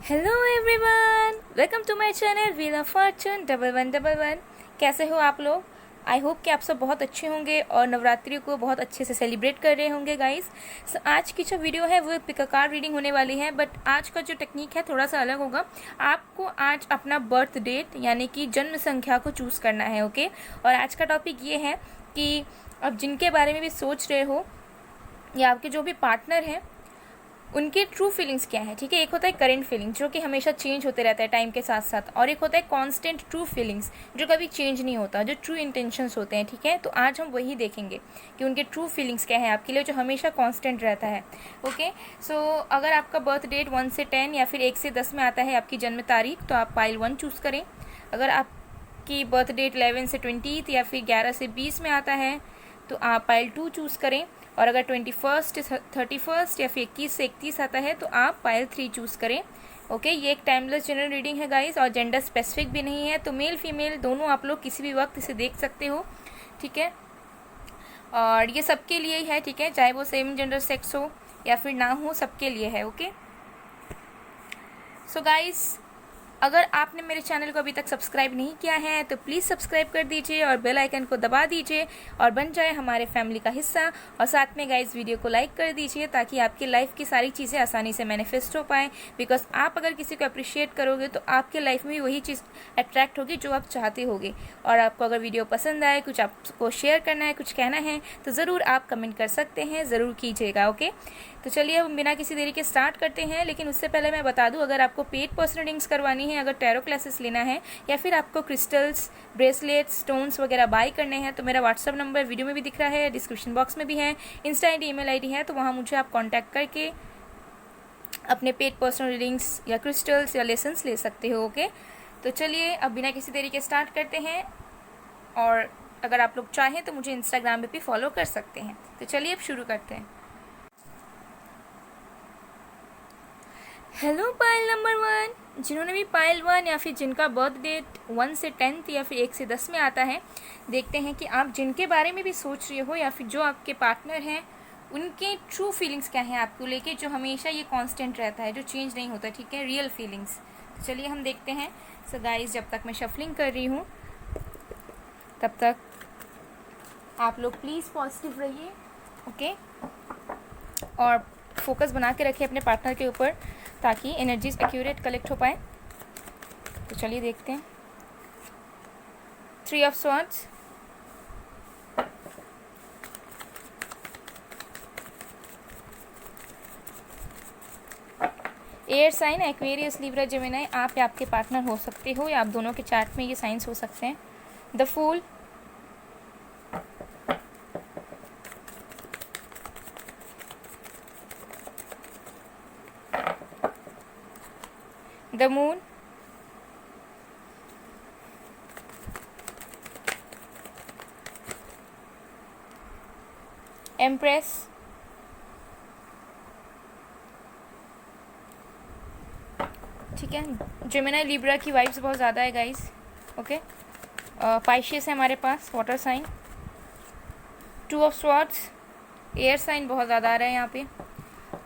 Hello everyone, welcome to my channel wheel of fortune 1111। कैसे हो आप लोग? आई होप कि आप सब बहुत अच्छे होंगे और नवरात्रि को बहुत अच्छे से सेलिब्रेट कर रहे होंगे गाइस। आज की जो वीडियो है वो पिक अ कार्ड रीडिंग होने वाली है, बट आज का जो टेक्निक है थोड़ा सा अलग होगा। आपको आज अपना बर्थ डेट यानी कि जन्म संख्या को चूज़ करना है, ओके। और आज का टॉपिक ये है कि अब जिनके बारे में भी सोच रहे हो या आपके जो भी पार्टनर हैं उनके ट्रू फीलिंग्स क्या है, ठीक है। एक होता है करेंट फीलिंग जो कि हमेशा चेंज होते रहता है टाइम के साथ साथ, और एक होता है कांस्टेंट ट्रू फीलिंग्स जो कभी चेंज नहीं होता, जो ट्रू इंटेंशंस होते हैं, ठीक है। तो आज हम वही देखेंगे कि उनके ट्रू फीलिंग्स क्या है आपके लिए, जो हमेशा कांस्टेंट रहता है, ओके। सो अगर आपका बर्थ डेट 1 से 10 या फिर 1 से 10 में आता है आपकी जन्म तारीख, तो आप पाइल 1 चूज़ करें। अगर आपकी बर्थ डेट 11 से 20 या फिर 11 से 20 में आता है तो आप पाइल 2 चूज़ करें। और अगर 21 से 31 या फिर 21 से 31 आता है तो आप पाइल 3 चूज़ करें, ओके। ये एक टाइमलेस जनरल रीडिंग है गाइस, और जेंडर स्पेसिफिक भी नहीं है, तो मेल फीमेल दोनों आप लोग किसी भी वक्त इसे देख सकते हो, ठीक है। और ये सबके लिए ही है, ठीक है, चाहे वो सेम जेंडर सेक्स हो या फिर ना हो, सबके लिए है, ओके। सो गाइस, अगर आपने मेरे चैनल को अभी तक सब्सक्राइब नहीं किया है तो प्लीज़ सब्सक्राइब कर दीजिए और बेल आइकन को दबा दीजिए और बन जाए हमारे फैमिली का हिस्सा। और साथ में गाइस वीडियो को लाइक कर दीजिए ताकि आपकी लाइफ की सारी चीज़ें आसानी से मैनिफेस्ट हो पाएँ, बिकॉज आप अगर किसी को अप्रिशिएट करोगे तो आपके लाइफ में भी वही चीज़ अट्रैक्ट होगी जो आप चाहते होगे। और आपको अगर वीडियो पसंद आए, कुछ आपको शेयर करना है, कुछ कहना है, तो ज़रूर आप कमेंट कर सकते हैं, ज़रूर कीजिएगा, ओके। तो चलिए हम बिना किसी देरी के स्टार्ट करते हैं। लेकिन उससे पहले मैं बता दूं, अगर आपको पेड पर्सनल रीडिंग्स करवानी है, अगर टैरो क्लासेस लेना है या फिर आपको क्रिस्टल्स, ब्रेसलेट्स, स्टोन्स वगैरह बाय करने हैं, तो मेरा व्हाट्सअप नंबर वीडियो में भी दिख रहा है, डिस्क्रिप्शन बॉक्स में भी है, Insta I D, email I D है, तो वहाँ मुझे आप कॉन्टैक्ट करके अपने पेड पर्सनल रीडिंग्स या क्रिस्टल्स या लेसन्स ले सकते हो, ओके। तो चलिए अब बिना किसी देरी के स्टार्ट करते हैं। और अगर आप लोग चाहें तो मुझे इंस्टाग्राम पे भी फॉलो कर सकते हैं। तो चलिए अब शुरू करते हैं। हेलो पाइल नंबर 1, जिन्होंने भी पाइल 1 या फिर जिनका बर्थ डेट 1 से 10 या फिर 1 से 10 में आता है, देखते हैं कि आप जिनके बारे में भी सोच रहे हो या फिर जो आपके पार्टनर हैं उनके ट्रू फीलिंग्स क्या हैं आपको लेके, जो हमेशा ये कांस्टेंट रहता है, जो चेंज नहीं होता, ठीक है, रियल फीलिंग्स। तो चलिए हम देखते हैं। सो गाइस, जब तक मैं शफलिंग कर रही हूँ तब तक आप लोग प्लीज़ पॉजिटिव रहिए, ओके। और फोकस बना के रखिए अपने पार्टनर के ऊपर ताकि एनर्जीज एक्यूरेट कलेक्ट हो पाए। तो चलिए देखते हैं। 3 of swords, air sign, Aquarius, Libra, Gemini, आप या आपके पार्टनर हो सकते हो या आप दोनों के चार्ट में ये साइंस हो सकते हैं। The fool, the moon, empress, ठीक है। जेमिनी लिब्रा की वाइब्स बहुत ज़्यादा है गाइस, ओके। पाइशियस है हमारे पास, water sign. 2 of swords, air sign बहुत ज़्यादा आ रहा है यहाँ पे,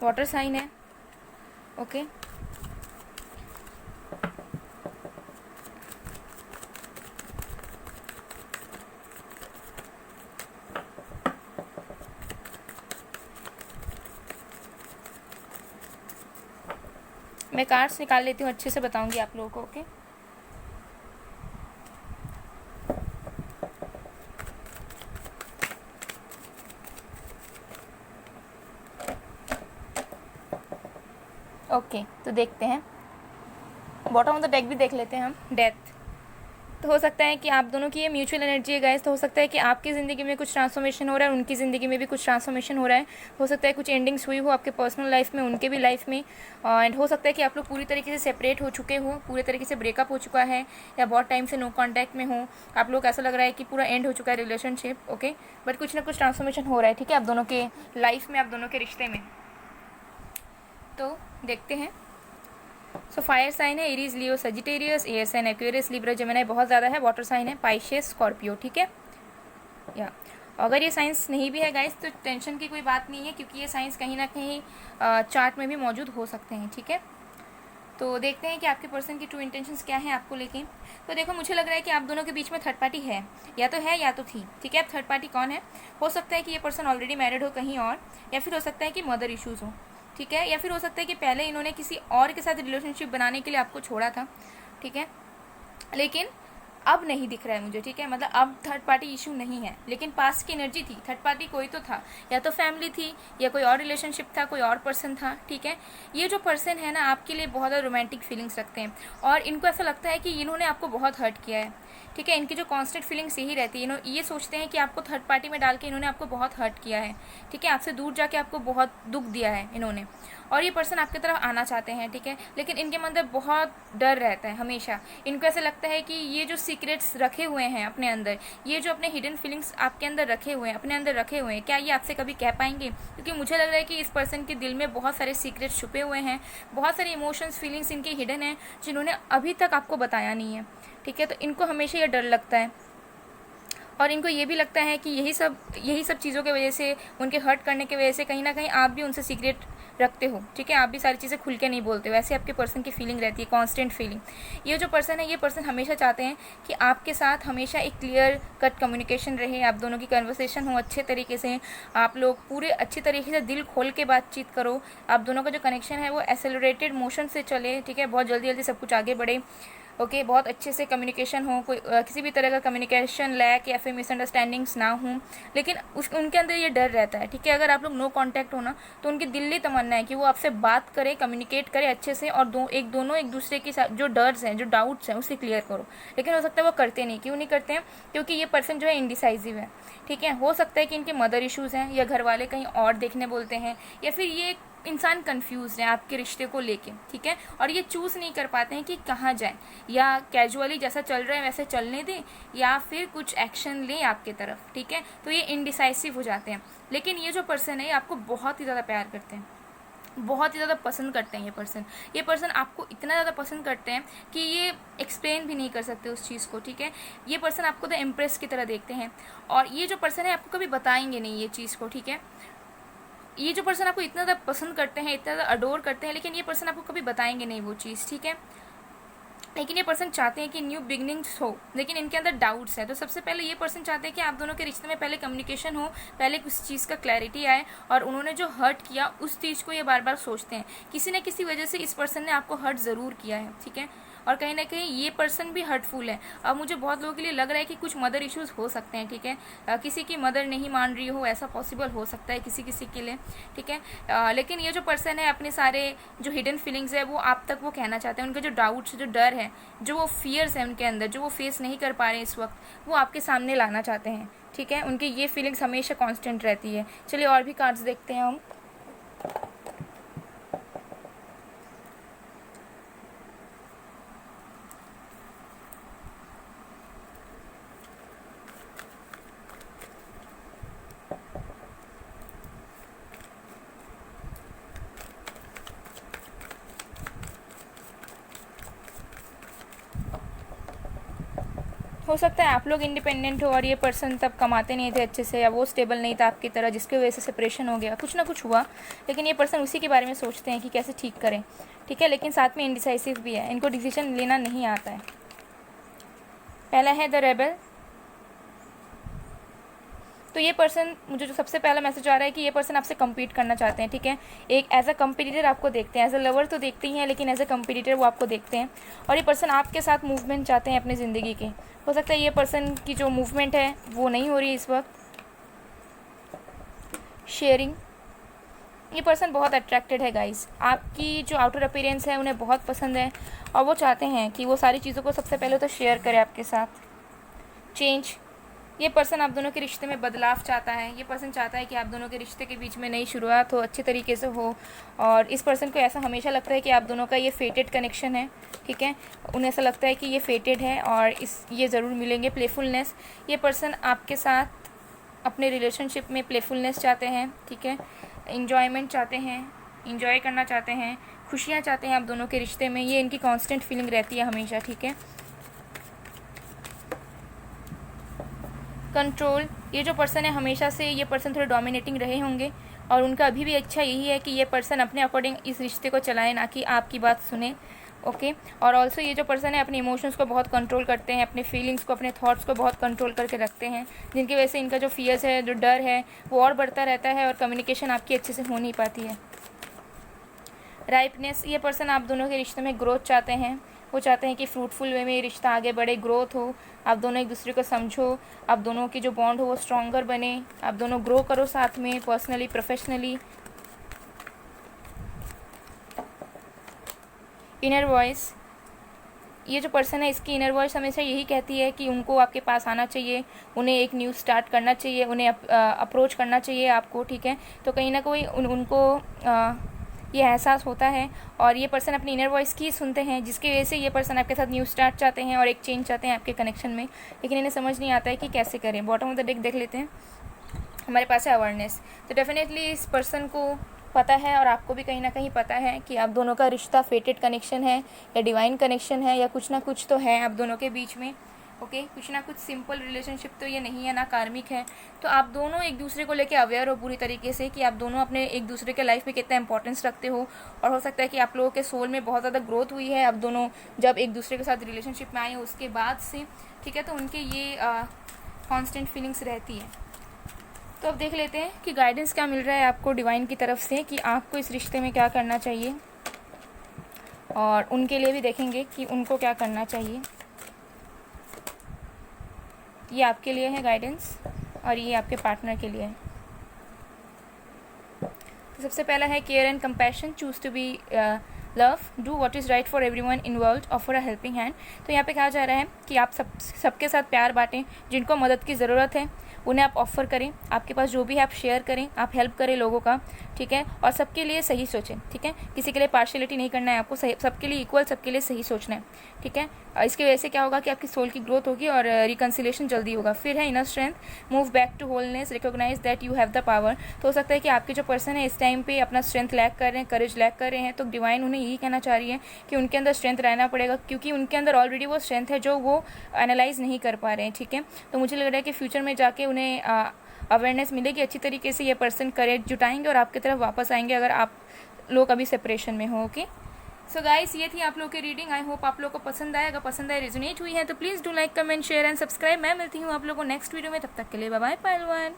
वाटर साइन है, ओके। मैं कार्ड्स निकाल लेती हूँ, अच्छे से बताऊंगी आप लोगों को, ओके। ओके, तो देखते हैं। बॉटम ऑफ द डेक भी देख लेते हैं हम। डेथ, तो हो सकता है कि आप दोनों की ये म्यूचुअल एनर्जी है गाइस। तो हो सकता है कि आपकी ज़िंदगी में कुछ ट्रांसफॉर्मेशन हो रहा है, उनकी ज़िंदगी में भी कुछ ट्रांसफॉर्मेशन हो रहा है। हो सकता है कुछ एंडिंग्स हुई हो आपके पर्सनल लाइफ में, उनके भी लाइफ में। एंड हो सकता है कि आप लोग पूरी तरीके से सेपरेट हो चुके हो, पूरे तरीके से ब्रेकअप हो चुका है, या बहुत टाइम से नो कॉन्टैक्ट में हो। आप लोग ऐसा लग रहा है कि पूरा एंड हो चुका है रिलेशनशिप, ओके। बट कुछ ना कुछ ट्रांसफॉर्मेशन हो रहा है, ठीक है, आप दोनों के लाइफ में, आप दोनों के रिश्ते में। तो देखते हैं। सो फायर साइन है Aries, Leo, Sagittarius, air sign Aquarius, Libra, Gemini बहुत ज़्यादा है, वाटर साइन है पाइशियस, स्कॉर्पियो, ठीक है। या अगर ये साइंस नहीं भी है गाइस तो टेंशन की कोई बात नहीं है, क्योंकि ये साइंस कहीं ना कहीं चार्ट में भी मौजूद हो सकते हैं, ठीक है। तो देखते हैं कि आपके पर्सन की ट्रू इंटेंशंस क्या है आपको लेके। तो देखो, मुझे लग रहा है कि आप दोनों के बीच में थर्ड पार्टी है या तो थी, ठीक है। अब थर्ड पार्टी कौन है? हो सकता है कि ये पर्सन ऑलरेडी मैरिड हो कहीं और, या फिर हो सकता है कि मदर इश्यूज़ हो, ठीक है, या फिर हो सकता है कि पहले इन्होंने किसी और के साथ रिलेशनशिप बनाने के लिए आपको छोड़ा था, ठीक है, लेकिन अब नहीं दिख रहा है मुझे, ठीक है। मतलब अब थर्ड पार्टी इशू नहीं है, लेकिन पास्ट की एनर्जी थी, थर्ड पार्टी कोई तो था, या तो फैमिली थी, या कोई और रिलेशनशिप था, कोई और पर्सन था, ठीक है। ये जो पर्सन है ना, आपके लिए बहुत ज़्यादा रोमांटिक फीलिंग्स रखते हैं, और इनको ऐसा लगता है कि इन्होंने आपको बहुत हर्ट किया है, ठीक है। इनकी जो कॉन्स्टेंट फीलिंग्स यही रहती है, ये सोचते हैं कि आपको थर्ड पार्टी में डाल के इन्होंने आपको बहुत हर्ट किया है, ठीक है। आपसे दूर जाके आपको बहुत दुख दिया है इन्होंने, और ये पर्सन आपकी तरफ आना चाहते हैं, ठीक है, लेकिन इनके अंदर बहुत डर रहता है हमेशा। इनको ऐसा लगता है कि ये जो सीक्रेट्स रखे हुए हैं अपने अंदर, ये जो अपने हिडन फीलिंग्स आपके अंदर रखे हुए हैं, अपने अंदर रखे हुए हैं, क्या ये आपसे कभी कह पाएंगे? क्योंकि मुझे लग रहा है कि इस पर्सन के दिल में बहुत सारे सीक्रेट्स छुपे हुए हैं, बहुत सारे इमोशंस फीलिंग्स इनके हिडन हैं, जिन्होंने अभी तक आपको बताया नहीं है, ठीक है। तो इनको हमेशा ये डर लगता है, और इनको ये भी लगता है कि यही सब चीज़ों की वजह से, उनके हर्ट करने की वजह से कहीं ना कहीं आप भी उनसे सीक्रेट रखते हो, ठीक है। आप भी सारी चीज़ें खुल के नहीं बोलते हो, ऐसे आपके पर्सन की फीलिंग रहती है, कांस्टेंट फीलिंग। ये जो पर्सन है, ये पर्सन हमेशा चाहते हैं कि आपके साथ हमेशा एक क्लियर कट कम्युनिकेशन रहे, आप दोनों की कन्वर्सेशन हो अच्छे तरीके से, आप लोग पूरे अच्छे तरीके से दिल खोल के बातचीत करो, आप दोनों का जो कनेक्शन है वो एक्सेलरेटेड मोशन से चले, ठीक है, बहुत जल्दी जल्दी सब कुछ आगे बढ़े, ओके, बहुत अच्छे से कम्युनिकेशन हो, कोई किसी भी तरह का कम्युनिकेशन लैक या फिर मिसअंडरस्टैंडिंग्स ना हो, लेकिन उनके अंदर ये डर रहता है, ठीक है। अगर आप लोग नो कांटेक्ट हो ना, तो उनकी दिल्ली तमन्ना है कि वो आपसे बात करे, कम्युनिकेट करे अच्छे से, और दोनों एक दूसरे के साथ जो डर्स हैं, जो डाउट्स हैं, उसे क्लियर करो। लेकिन हो सकता है वो करते नहीं। क्यों नहीं करते हैं? क्योंकि ये पर्सन जो है इंडिसाइजिव है, ठीक है। हो सकता है कि इनके मदर इश्यूज़ हैं, या घर वाले कहीं और देखने बोलते हैं, या फिर ये इंसान कंफ्यूज है आपके रिश्ते को लेके, ठीक है, और ये चूज़ नहीं कर पाते हैं कि कहाँ जाए, या कैजुअली जैसा चल रहा है वैसे चलने दें, या फिर कुछ एक्शन लें आपके तरफ, ठीक है। तो ये इनडिसाइसिव हो जाते हैं। लेकिन ये जो पर्सन है, ये आपको बहुत ही ज़्यादा प्यार करते हैं, बहुत ही ज़्यादा पसंद करते हैं। ये पर्सन आपको इतना ज़्यादा पसंद करते हैं कि ये एक्सप्लेन भी नहीं कर सकते उस चीज़ को, ठीक है। ये पर्सन आपको द इम्प्रेस की तरह देखते हैं, और ये जो पर्सन है आपको कभी बताएंगे नहीं ये चीज़ को, ठीक है। ये जो पर्सन आपको इतना ज़्यादा पसंद करते हैं, इतना ज़्यादा अडोर करते हैं, लेकिन ये पर्सन आपको कभी बताएंगे नहीं वो चीज़, ठीक है। लेकिन ये पर्सन चाहते हैं कि न्यू बिगनिंग्स हो, लेकिन इनके अंदर डाउट्स हैं। तो सबसे पहले ये पर्सन चाहते हैं कि आप दोनों के रिश्ते में पहले कम्युनिकेशन हो, पहले उस चीज़ का क्लैरिटी आए, और उन्होंने जो हर्ट किया उस चीज़ को ये बार बार सोचते हैं। किसी न किसी वजह से इस पर्सन ने आपको हर्ट ज़रूर किया है, ठीक है, और कहीं ना कहीं ये पर्सन भी हर्टफुल है। अब मुझे बहुत लोगों के लिए लग रहा है कि कुछ मदर इश्यूज़ हो सकते हैं, ठीक है, किसी की मदर नहीं मान रही हो, ऐसा पॉसिबल हो सकता है किसी किसी के लिए, ठीक है। लेकिन ये जो पर्सन है, अपने सारे जो हिडन फीलिंग्स है वो आप तक वो कहना चाहते हैं। उनके जो डाउट्स, जो डर है, जो वो फियर्स हैं उनके अंदर, जो वो फेस नहीं कर पा रहे इस वक्त, वो आपके सामने लाना चाहते हैं, ठीक है। उनकी ये फीलिंग्स हमेशा कांस्टेंट रहती है। चलिए और भी कार्ड्स देखते हैं हम। हो सकता है आप लोग इंडिपेंडेंट हो, और ये पर्सन तब कमाते नहीं थे अच्छे से, या वो स्टेबल नहीं था आपकी तरह, जिसकी वजह से सेपरेशन हो गया, कुछ ना कुछ हुआ। लेकिन ये पर्सन उसी के बारे में सोचते हैं कि कैसे ठीक करें, ठीक है। लेकिन साथ में इंडिसाइसिव भी है, इनको डिसीजन लेना नहीं आता है। पहला है द रेबल। तो ये पर्सन, मुझे जो सबसे पहला मैसेज आ रहा है कि ये पर्सन आपसे कम्पीट करना चाहते हैं, ठीक है। एक एज अ कम्पिटिटर आपको देखते हैं, एज अ लवर तो देखते ही हैं, लेकिन एज अ कम्पिटिटर वो आपको देखते हैं। और ये पर्सन आपके साथ मूवमेंट चाहते हैं अपनी ज़िंदगी के। हो सकता है ये पर्सन की जो मूवमेंट है वो नहीं हो रही इस वक्त। शेयरिंग, ये पर्सन बहुत अट्रैक्टेड है गाइस, आपकी जो आउटर अपीयरेंस है उन्हें बहुत पसंद है, और वो चाहते हैं कि वो सारी चीज़ों को सबसे पहले तो शेयर करें आपके साथ। चेंज, ये पर्सन आप दोनों के रिश्ते में बदलाव चाहता है। ये पर्सन चाहता है कि आप दोनों के रिश्ते के बीच में नई शुरुआत हो, अच्छे तरीके से हो, और इस पर्सन को ऐसा हमेशा लगता है कि आप दोनों का ये फेटेड कनेक्शन है, ठीक है। उन्हें ऐसा लगता है कि ये फेटेड है, और ये ज़रूर मिलेंगे। प्लेफुलनेस, ये पर्सन आपके साथ अपने रिलेशनशिप में प्लेफुलनेस चाहते हैं, ठीक है। इंजॉयमेंट चाहते हैं, इंजॉय करना चाहते हैं, खुशियाँ चाहते हैं आप दोनों के रिश्ते में, ये इनकी कॉन्स्टेंट फीलिंग रहती है हमेशा, ठीक है। कंट्रोल, ये जो पर्सन है हमेशा से ये पर्सन थोड़े डोमिनेटिंग रहे होंगे, और उनका अभी भी अच्छा यही है कि ये पर्सन अपने अकॉर्डिंग इस रिश्ते को चलाए, ना कि आपकी बात सुने। ओके। और ऑल्सो ये जो पर्सन है अपने इमोशंस को बहुत कंट्रोल करते हैं, अपने फीलिंग्स को, अपने थॉट्स को बहुत कंट्रोल करके रखते हैं, जिनकी वजह से इनका जो फियर्स है, जो डर है, वो और बढ़ता रहता है और कम्युनिकेशन आपकी अच्छे से हो नहीं पाती है। राइपनेस, ये पर्सन आप दोनों के रिश्ते में ग्रोथ चाहते हैं। वो चाहते हैं कि फ्रूटफुल वे में ये रिश्ता आगे बढ़े, ग्रोथ हो, आप दोनों एक दूसरे को समझो, आप दोनों की जो बॉन्ड हो वो स्ट्रॉन्गर बने, आप दोनों ग्रो करो साथ में, पर्सनली, प्रोफेशनली। इनर वॉइस, ये जो पर्सन है इसकी इनर वॉइस हमेशा यही कहती है कि उनको आपके पास आना चाहिए, उन्हें एक न्यू स्टार्ट करना चाहिए, उन्हें अप्रोच करना चाहिए आपको, ठीक है। तो कहीं ना कोई उनको ये एहसास होता है और ये पर्सन अपनी इनर वॉइस की सुनते हैं, जिसकी वजह से ये पर्सन आपके साथ न्यू स्टार्ट चाहते हैं और एक चेंज चाहते हैं आपके कनेक्शन में, लेकिन इन्हें समझ नहीं आता है कि कैसे करें। बॉटम ऑफ द डेक देख लेते हैं, हमारे पास है अवेयरनेस। तो डेफिनेटली इस पर्सन को पता है और आपको भी कहीं ना कहीं पता है कि आप दोनों का रिश्ता फेटेड कनेक्शन है या डिवाइन कनेक्शन है या कुछ ना कुछ तो है आप दोनों के बीच में, ओके। कुछ ना कुछ सिंपल रिलेशनशिप तो ये नहीं है, ना कार्मिक है। तो आप दोनों एक दूसरे को लेके अवेयर हो पूरी तरीके से कि आप दोनों अपने एक दूसरे के लाइफ में कितना इंपॉर्टेंस रखते हो, और हो सकता है कि आप लोगों के सोल में बहुत ज़्यादा ग्रोथ हुई है, आप दोनों जब एक दूसरे के साथ रिलेशनशिप में आए हो उसके बाद से, ठीक है। तो उनके ये कॉन्स्टेंट फीलिंग्स रहती है। तो अब देख लेते हैं कि गाइडेंस क्या मिल रहा है आपको डिवाइन की तरफ से, कि आपको इस रिश्ते में क्या करना चाहिए, और उनके लिए भी देखेंगे कि उनको क्या करना चाहिए। ये आपके लिए है गाइडेंस और ये आपके पार्टनर के लिए है। तो सबसे पहला है care and compassion, choose to be love, do what is right for everyone involved, offer a helping hand. तो यहाँ पे कहा जा रहा है कि आप सबके साथ प्यार बांटें, जिनको मदद की ज़रूरत है उन्हें आप ऑफ़र करें, आपके पास जो भी है आप शेयर करें, आप हेल्प करें लोगों का, ठीक है। और सबके लिए सही सोचें, ठीक है। किसी के लिए पार्शियलिटी नहीं करना है आपको, सबके लिए इक्वल, सबके लिए सही सोचना है, ठीक है। इसकी वजह से क्या होगा कि आपकी सोल की ग्रोथ होगी और रिकन्सिलेशन जल्दी होगा। फिर है inner strength, move back to wholeness, recognise that you have the power. तो हो सकता है कि आपके जो पर्सन है इस टाइम पे अपना स्ट्रेंथ लैक कर रहे हैं, करेज लैक कर रहे हैं, तो डिवाइन उन्हें यही कहना चाह रही है कि उनके अंदर स्ट्रेंथ रहना पड़ेगा, क्योंकि उनके अंदर ऑलरेडी वो स्ट्रेंथ है जो वो एनालाइज नहीं कर पा रहे हैं, ठीक है। तो मुझे लग रहा है कि फ्यूचर में जाके उन्हें अवेयरनेस मिलेगी, अच्छी तरीके से ये पर्सन करेज जुटाएंगे और आपकी तरफ वापस आएंगे अगर आप लोग अभी सेपरेशन में हो, ओके। सो गाइस, ये थी आप लोग की रीडिंग। आई होप आप लोग को पसंद आए। अगर पसंद आए, रेजोनेट हुई है तो please do like, comment, share and subscribe. मैं मिलती हूँ आप लोगों को नेक्स्ट वीडियो में, तब तक के लिए बाय बाय पायल 1।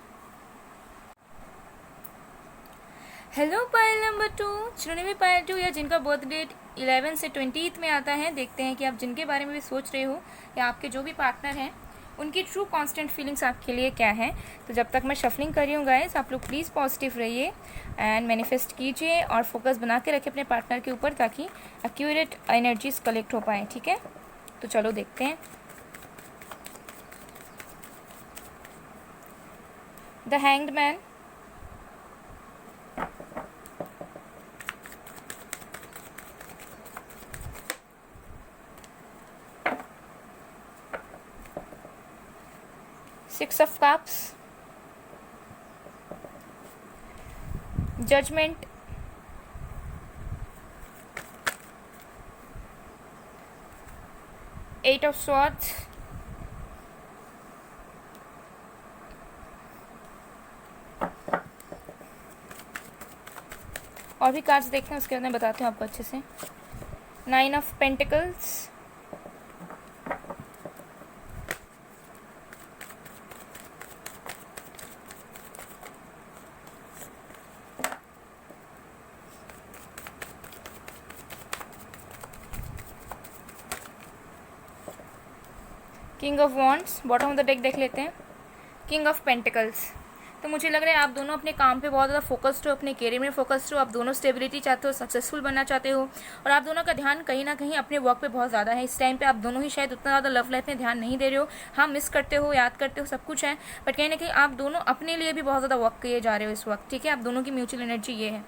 हेलो पायल नंबर 2, चुनने में पायल 2, या जिनका बर्थ डेट 11 से 20 में आता है। देखते हैं कि आप जिनके बारे में भी सोच रहे हो या आपके जो भी पार्टनर हैं उनकी ट्रू कांस्टेंट फीलिंग्स आपके लिए क्या है। तो जब तक मैं शफलिंग कर रही हूँ गाइस, आप लोग प्लीज़ पॉजिटिव रहिए एंड मैनिफेस्ट कीजिए और फोकस बना के रखें अपने पार्टनर के ऊपर, ताकि एक्यूरेट एनर्जीज कलेक्ट हो पाएँ, ठीक है। तो चलो देखते हैं। The hanged man, Six of Cups, Judgment, Eight of Swords, और भी कार्ड्स देखते हैं, उसके बाद मैं बताती हूँ आपको अच्छे से। Nine of Pentacles, king of wands. Bottom of the deck देख लेते हैं, किंग ऑफ पेंटिकल्स। तो मुझे लग रहा है आप दोनों अपने काम पे बहुत ज़्यादा फोकस्ड हो, अपने करियर में फोकस्ड हो, आप दोनों स्टेबिलिटी चाहते हो, सक्सेसफुल बनना चाहते हो, और आप दोनों का ध्यान कहीं ना कहीं अपने वर्क पे बहुत ज़्यादा है। इस टाइम पे आप दोनों ही शायद उतना ज़्यादा लव लाइफ में ध्यान नहीं दे रहे हो। हाँ, मिस करते हो, याद करते हो, सब कुछ है, बट कहीं ना कहीं आप दोनों अपने लिए भी बहुत ज़्यादा वर्क किए जा रहे हो इस वक्त, ठीक है। आप दोनों की म्यूचुअल एनर्जी ये है।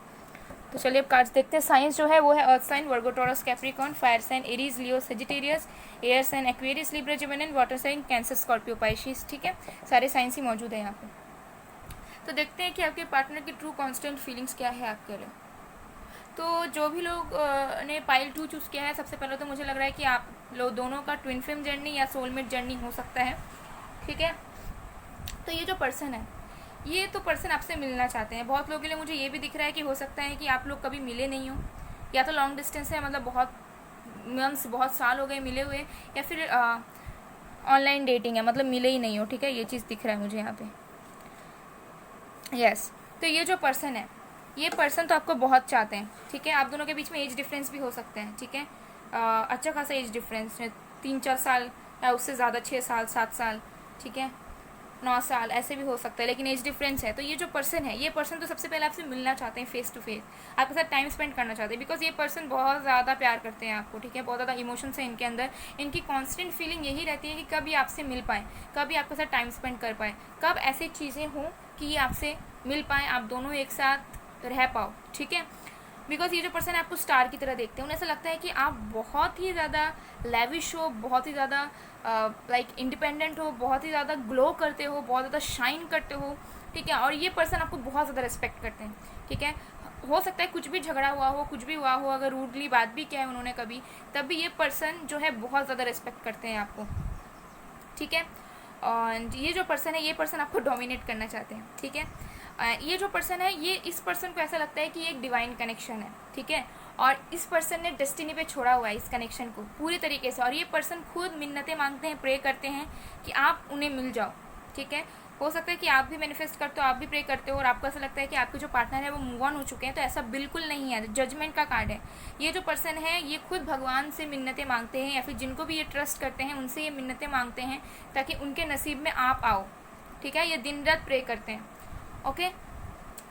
तो चलिए अब कार्ड्स देखते हैं। साइंस जो है वो है earth sign, Virgo, Taurus, Capricorn, fire sign, Aries, Leo, Sagittarius, air sign, Aquarius, Libra, Gemini, water sign, Cancer, Scorpio, Pisces, ठीक है। सारे साइंस ही मौजूद है यहाँ पे। तो देखते हैं कि आपके पार्टनर की ट्रू कांस्टेंट फीलिंग्स क्या है आपके लिए। तो जो भी लोग ने पाइल 2 चूज़ किया है, सबसे पहले तो मुझे लग रहा है कि आप लोग दोनों का ट्विन फ्लेम जर्नी या सोलमेट जर्नी हो सकता है, ठीक है। तो ये जो पर्सन है, ये तो पर्सन आपसे मिलना चाहते हैं। बहुत लोगों के लिए मुझे ये भी दिख रहा है कि हो सकता है कि आप लोग कभी मिले नहीं हो, या तो लॉन्ग डिस्टेंस है, मतलब बहुत मंथ्स, बहुत साल हो गए मिले हुए, या फिर ऑनलाइन डेटिंग है, मतलब मिले ही नहीं हो, ठीक है, ये चीज़ दिख रहा है मुझे यहाँ पे। यस, तो ये जो पर्सन है, ये पर्सन तो आपको बहुत चाहते हैं, ठीक है। आप दोनों के बीच में एज डिफरेंस भी हो सकते हैं, ठीक है, अच्छा खासा एज डिफरेंस है, 3-4 साल या उससे ज़्यादा, 6 साल 7 साल, ठीक है, 9 साल, ऐसे भी हो सकता है, लेकिन एज डिफरेंस है। तो ये जो पर्सन है, ये पर्सन तो सबसे पहले आपसे मिलना चाहते हैं फेस टू फेस, आपके साथ टाइम स्पेंड करना चाहते हैं, बिकॉज ये पर्सन बहुत ज़्यादा प्यार करते हैं आपको, ठीक है, बहुत ज़्यादा इमोशंस है इनके अंदर। इनकी कॉन्स्टेंट फीलिंग यही रहती है कि कब ये आपसे मिल पाए, कब ये आपके साथ टाइम स्पेंड कर पाए, कब ऐसी चीज़ें हों कि ये आपसे मिल पाएँ, आप दोनों एक साथ रह पाओ, ठीक है। बिकॉज ये जो पर्सन है आपको स्टार की तरह देखते हैं, उन्हें ऐसा लगता है कि आप बहुत ही ज़्यादा लेविश हो, बहुत ही ज़्यादा लाइक इंडिपेंडेंट हो, बहुत ही ज़्यादा ग्लो करते हो, बहुत ज़्यादा शाइन करते हो, ठीक है। और ये पर्सन आपको बहुत ज़्यादा रिस्पेक्ट करते हैं, ठीक है। हो सकता है कुछ भी झगड़ा हुआ हो, कुछ भी हुआ हो, अगर रूडली बात भी किया है उन्होंने कभी, तब भी ये पर्सन जो है बहुत ज़्यादा रिस्पेक्ट करते हैं आपको, ठीक है। और ये जो पर्सन है, ये पर्सन आपको डोमिनेट करना चाहते हैं, ठीक है। ये जो पर्सन है, ये इस पर्सन को ऐसा लगता है कि ये एक डिवाइन कनेक्शन है, ठीक है, और इस पर्सन ने डेस्टिनी पे छोड़ा हुआ है इस कनेक्शन को पूरी तरीके से, और ये पर्सन खुद मिन्नतें मांगते हैं, प्रे करते हैं कि आप उन्हें मिल जाओ, ठीक है। हो सकता है कि आप भी मैनिफेस्ट करते हो, आप भी प्रे करते हो, और आपको ऐसा लगता है कि आपके जो पार्टनर है वो मूव ऑन हो चुके हैं, तो ऐसा बिल्कुल नहीं है, जजमेंट का कार्ड है। ये जो पर्सन है, ये खुद भगवान से मिन्नतें मांगते हैं, या फिर जिनको भी ये ट्रस्ट करते हैं उनसे ये मिन्नतें मांगते हैं ताकि उनके नसीब में आप आओ, ठीक है। ये दिन रात प्रे करते हैं, ओके।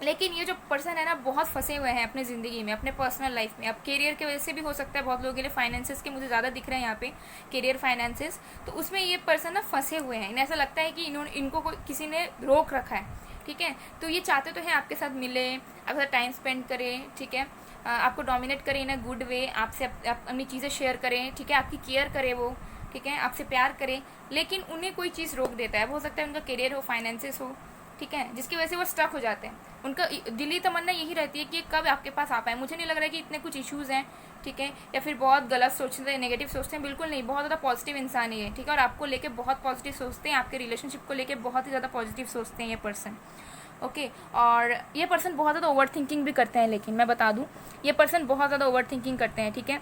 लेकिन ये जो पर्सन है ना, बहुत फंसे हुए हैं अपनी ज़िंदगी में, अपने पर्सनल लाइफ में। अब करियर की वजह से भी हो सकता है बहुत लोगों के लिए, फाइनेंसेस के मुझे ज़्यादा दिख रहे हैं यहाँ पे, करियर फाइनेंसेस, तो उसमें ये पर्सन ना फंसे हुए हैं। इन्हें ऐसा लगता है कि इनको किसी ने रोक रखा है, ठीक है। तो ये चाहते तो हैं आपके साथ मिले, आपके साथ टाइम स्पेंड करें, ठीक है, आपको डोमिनेट करें इन अ गुड वे, आपसे अपनी चीज़ें शेयर करें, ठीक है, आपकी केयर करें वो, ठीक है, आपसे प्यार करें, लेकिन उन्हें कोई चीज़ रोक देता है। हो सकता है उनका करियर हो, फाइनेंसेस हो, ठीक है, जिसकी वजह से वो स्टक हो जाते हैं। उनका दिली तमन्ना यही रहती है कि कब आपके पास आ पाए। मुझे नहीं लग रहा है कि इतने कुछ इश्यूज़ हैं, ठीक है, या फिर बहुत गलत सोचते हैं, नेगेटिव सोचते हैं, बिल्कुल नहीं, बहुत ज़्यादा पॉजिटिव इंसान ही है, ठीक है, और आपको लेके बहुत पॉजिटिव सोचते हैं, आपके रिलेशनशिप को लेके बहुत ही ज़्यादा पॉजिटिव सोचते हैं ये पर्सन, ओके। और ये पर्सन बहुत ज़्यादा ओवर थिंकिंग भी करते हैं, लेकिन मैं बता दूँ, ये पर्सन बहुत ज़्यादा ओवर थिंकिंग करते हैं, ठीक है।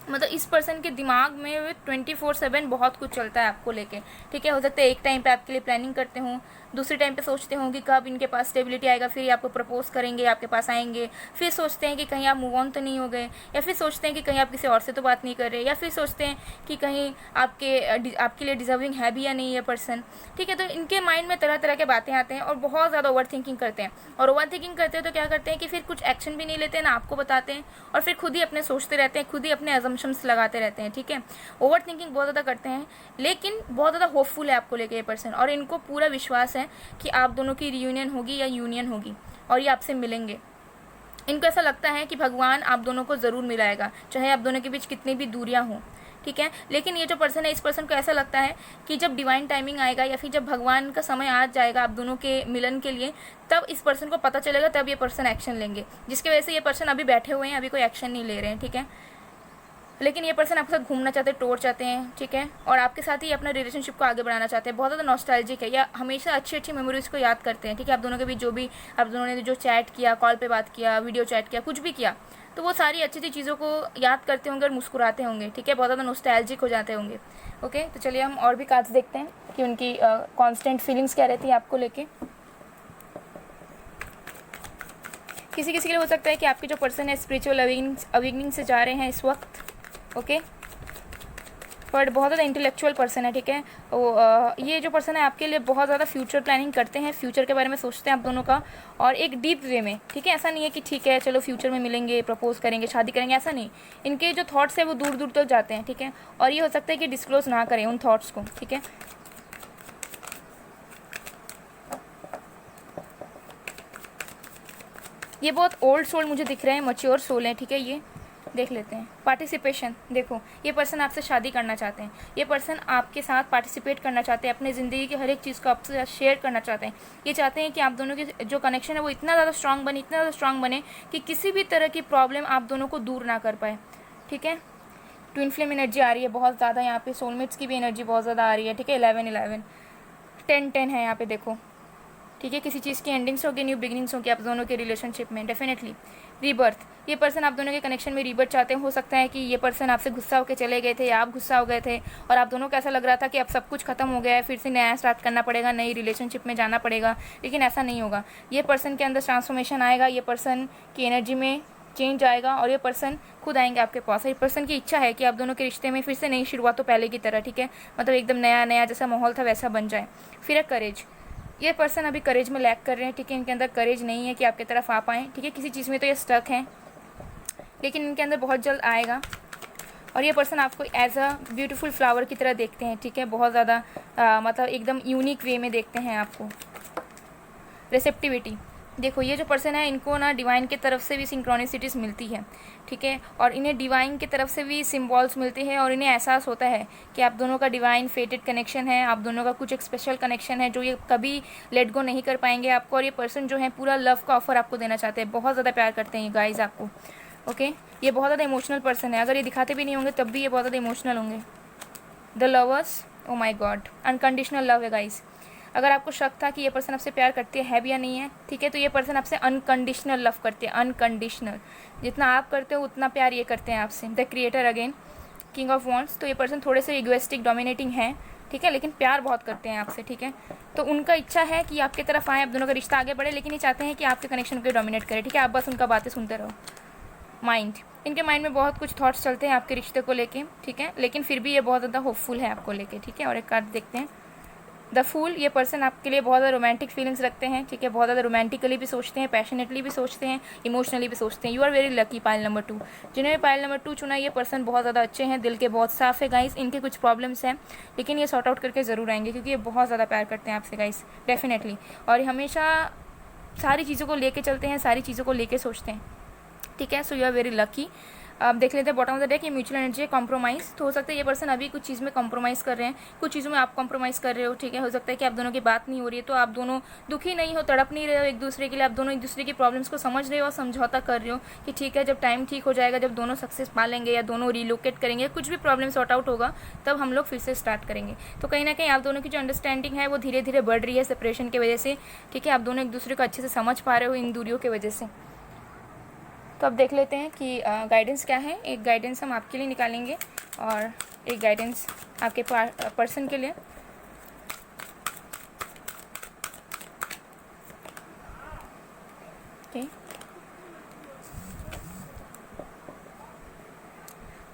मतलब इस पर्सन के दिमाग में 24/7 बहुत कुछ चलता है आपको लेके, ठीक है। हो सकता है एक टाइम पे आपके लिए प्लानिंग करते हों, दूसरे टाइम पे सोचते हों कि कब इनके पास स्टेबिलिटी आएगा, फिर ये आपको प्रपोज करेंगे, आपके पास आएंगे, फिर सोचते हैं कि कहीं आप मूव ऑन तो नहीं हो गए, या फिर सोचते हैं कि कहीं आप किसी और से तो बात नहीं कर रहे, या फिर सोचते हैं कि कहीं आपके लिए डिजर्विंग है भी या नहीं ये पर्सन, ठीक है। तो इनके माइंड में तरह तरह के बातें आते हैं और बहुत ज़्यादा ओवर थिंकिंग करते हैं, और ओवर थिंकिंग करते हैं तो क्या करते हैं कि फिर कुछ एक्शन भी नहीं लेते, ना आपको बताते हैं, और फिर खुद ही अपने सोचते रहते हैं, खुद ही अपने अजम्पशंस लगाते रहते हैं, ठीक है। ओवर थिंकिंग बहुत ज़्यादा करते हैं, लेकिन बहुत ज़्यादा होपफुल है आपको लेके ये पर्सन, और इनको पूरा विश्वास है कि आप दोनों की रियूनियन होगी या यूनियन होगी, और ये आपसे मिलेंगे। इनको ऐसा लगता है कि भगवान आप दोनों को ज़रूर मिलाएगा, चाहे आप दोनों के बीच कितनी भी दूरियां हों, ठीक है। लेकिन ये जो पर्सन है, इस पर्सन को ऐसा लगता है कि जब डिवाइन टाइमिंग आएगा, या फिर जब भगवान का समय आ जाएगा आप दोनों के मिलन के लिए, तब इस पर्सन को पता चलेगा, तब ये पर्सन एक्शन लेंगे, जिसकी वजह से ये पर्सन अभी बैठे हुए हैं, अभी कोई एक्शन नहीं ले रहे हैं, ठीक है। लेकिन ये पर्सन आपके साथ घूमना चाहते हैं, टूर चाहते हैं, ठीक है, और आपके साथ ही अपना रिलेशनशिप को आगे बढ़ाना चाहते हैं, बहुत ज़्यादा नॉस्टैल्जिक है, या हमेशा अच्छी अच्छी मेमोरीज़ को याद करते हैं, ठीक है। आप दोनों के बीच जो भी आप दोनों ने जो चैट किया, कॉल पे बात किया, वीडियो चैट किया, कुछ भी किया, तो वो सारी अच्छी अच्छी चीज़ों को याद करते होंगे और मुस्कुराते होंगे, ठीक है, बहुत ज़्यादा नॉस्टैल्जिक हो जाते होंगे, ओके। तो चलिए हम और भी कार्ड्स देखते हैं कि उनकी कॉन्स्टेंट फीलिंग्स क्या रहती है आपको लेके। किसी किसी के लिए हो सकता है कि आपके जो पर्सन है स्पिरिचुअल अवेकनिंग से जा रहे हैं इस वक्त, ओके, बट बहुत ज़्यादा इंटेलेक्चुअल पर्सन है, ठीक है। ये जो पर्सन है आपके लिए बहुत ज़्यादा फ्यूचर प्लानिंग करते हैं, फ्यूचर के बारे में सोचते हैं आप दोनों का, और एक डीप वे में, ठीक है। ऐसा नहीं है कि ठीक है चलो फ्यूचर में मिलेंगे, प्रपोज करेंगे, शादी करेंगे, ऐसा नहीं। इनके जो थॉट्स है वो दूर दूर तक जाते हैं, ठीक है, और ये हो सकता है कि डिस्क्लोज ना करें उन थॉट्स को, ठीक है। ये बहुत ओल्ड सोल मुझे दिख रहे हैं, मैच्योर सोल हैं, ठीक है। ये देख लेते हैं पार्टिसिपेशन। देखो ये पर्सन आपसे शादी करना चाहते हैं, ये पर्सन आपके साथ पार्टिसिपेट करना चाहते हैं, अपनी ज़िंदगी की हर एक चीज़ को आपसे शेयर करना चाहते हैं। ये चाहते हैं कि आप दोनों की जो कनेक्शन है वो इतना ज़्यादा स्ट्रांग बने, इतना ज़्यादा स्ट्रांग बने कि किसी भी तरह की प्रॉब्लम आप दोनों को दूर ना कर पाए, ठीक है। ट्विन फ्लेम एनर्जी आ रही है बहुत ज़्यादा यहाँ पे, सोलमेट्स की भी एनर्जी बहुत ज़्यादा आ रही है, ठीक है। 11-11 10-10 है यहाँ पे, देखो ठीक है, किसी चीज़ की एंडिंग्स होगी, न्यू बिगिनिंग्स होगी आप दोनों के रिलेशनशिप में डेफिनेटली। रीबर्थ, ये पर्सन आप दोनों के कनेक्शन में रीबर्थ चाहते हैं। हो सकता है कि ये पर्सन आपसे गुस्सा होकर चले गए थे या आप गुस्सा हो गए थे और आप दोनों को ऐसा लग रहा था कि अब सब कुछ खत्म हो गया है, फिर से नया स्टार्ट करना पड़ेगा, नई रिलेशनशिप में जाना पड़ेगा, लेकिन ऐसा नहीं होगा। ये पर्सन के अंदर ट्रांसफॉर्मेशन आएगा, ये पर्सन की एनर्जी में चेंज आएगा और ये पर्सन खुद आएंगे आपके पास। ये पर्सन की इच्छा है कि आप दोनों के रिश्ते में फिर से नई शुरुआत हो पहले की तरह, ठीक है, मतलब एकदम नया नया जैसा माहौल था वैसा बन जाए। फिर है करेज, ये पर्सन अभी करेज में लैक कर रहे हैं, ठीक है, इनके अंदर करेज नहीं है कि आपकी तरफ आ पाएँ, ठीक है, किसी चीज़ में तो ये स्टक हैं, लेकिन इनके अंदर बहुत जल्द आएगा। और ये पर्सन आपको एज अ ब्यूटीफुल फ्लावर की तरह देखते हैं, ठीक है, बहुत ज़्यादा मतलब एकदम यूनिक वे में देखते हैं आपको। रिसेप्टिविटी, देखो ये जो पर्सन है इनको ना डिवाइन की तरफ से भी सिंक्रोनिसिटीज़ मिलती है, ठीक है, और इन्हें डिवाइन की तरफ से भी सिम्बॉल्स मिलते हैं और इन्हें एहसास होता है कि आप दोनों का डिवाइन फेटेड कनेक्शन है, आप दोनों का कुछ एक स्पेशल कनेक्शन है जो ये कभी लेट गो नहीं कर पाएंगे आपको। और ये पर्सन जो है पूरा लव का ऑफर आपको देना चाहते हैं, बहुत ज़्यादा प्यार करते हैं ये गाइज आपको। ओके, ये बहुत ज़्यादा इमोशनल पर्सन है, अगर ये दिखाते भी नहीं होंगे तब भी ये बहुत ज़्यादा इमोशनल होंगे। The lovers, oh my God, unconditional love है गाइज। अगर आपको शक था कि ये पर्सन आपसे प्यार करती है भी या नहीं है, ठीक है, तो ये पर्सन आपसे अनकंडीशनल लव करते हैं, अनकंडीशनल। जितना आप करते हो उतना प्यार ये करते हैं आपसे। The creator again, king of wands, तो ये पर्सन थोड़े से इगोइस्टिक डोमिनेटिंग है, ठीक है, लेकिन प्यार बहुत करते हैं आपसे, ठीक है, तो उनका इच्छा है कि आपकी तरफ आए, आप दोनों का रिश्ता आगे बढ़े, लेकिन ये चाहते हैं कि आपके कनेक्शन को डोमिनेट करें, ठीक है, आप बस उनका बातें सुनते रहो। माइंड, इनके माइंड में बहुत कुछ थॉट्स चलते हैं आपके रिश्ते को लेके, ठीक है, लेकिन फिर भी ये बहुत ज़्यादा होपफुल है आपको लेके, ठीक है। और एक कार्ड देखते हैं, द फूल, ये पर्सन आपके लिए बहुत ज़्यादा रोमांटिक फीलिंग्स रखते हैं, ठीक है, बहुत ज़्यादा रोमांटिकली भी सोचते हैं, पैशनेटली भी सोचते हैं, इमोशनली भी सोचते हैं। You are very lucky pile number 2, जिन्होंने पाइल नंबर 2 चुना ये पर्सन बहुत ज़्यादा अच्छे हैं, दिल के बहुत साफ़ है गाइस। इनके कुछ प्रॉब्लम्स हैं लेकिन ये सॉर्ट आउट करके ज़रूर आएंगे क्योंकि ये बहुत ज़्यादा प्यार करते हैं आपसे गाइस, डेफिनेटली, और हमेशा सारी चीज़ों को लेके चलते हैं, सारी चीज़ों को लेके सोचते हैं, ठीक है। So you are very lucky. अब देख लेते हैं बॉटम ऑफ द डेक, ये म्यूचुअल एनर्जी है, कॉम्प्रोमाइज़, तो हो सकता है ये पर्सन अभी कुछ चीज़ में कॉम्प्रोमाइज़ कर रहे हैं, कुछ चीज़ों में आप कॉम्प्रोमाइज़ कर रहे हो, ठीक है। हो सकता है कि आप दोनों की बात नहीं हो रही है तो आप दोनों दुखी नहीं हो, तड़प नहीं रहे हो एक दूसरे के लिए, आप दोनों एक दूसरे की प्रॉब्लम्स को समझ रहे हो और समझौता कर रहे हो कि ठीक है, जब टाइम ठीक हो जाएगा, जब दोनों सक्सेस पा लेंगे या दोनों रिलोकेट करेंगे, कुछ भी प्रॉब्लम सॉर्ट आउट होगा, तब हम लोग फिर से स्टार्ट करेंगे। तो कहीं ना कहीं आप दोनों की जो अंडरस्टैंडिंग है वो धीरे धीरे बढ़ रही है सेपरेशन की वजह से, ठीक है, आप दोनों एक दूसरे को अच्छे से समझ पा रहे हो इन दूरियों की वजह से। तो अब देख लेते हैं कि गाइडेंस क्या है। एक गाइडेंस हम आपके लिए निकालेंगे और एक गाइडेंस आपके पर्सन के लिए। ओके,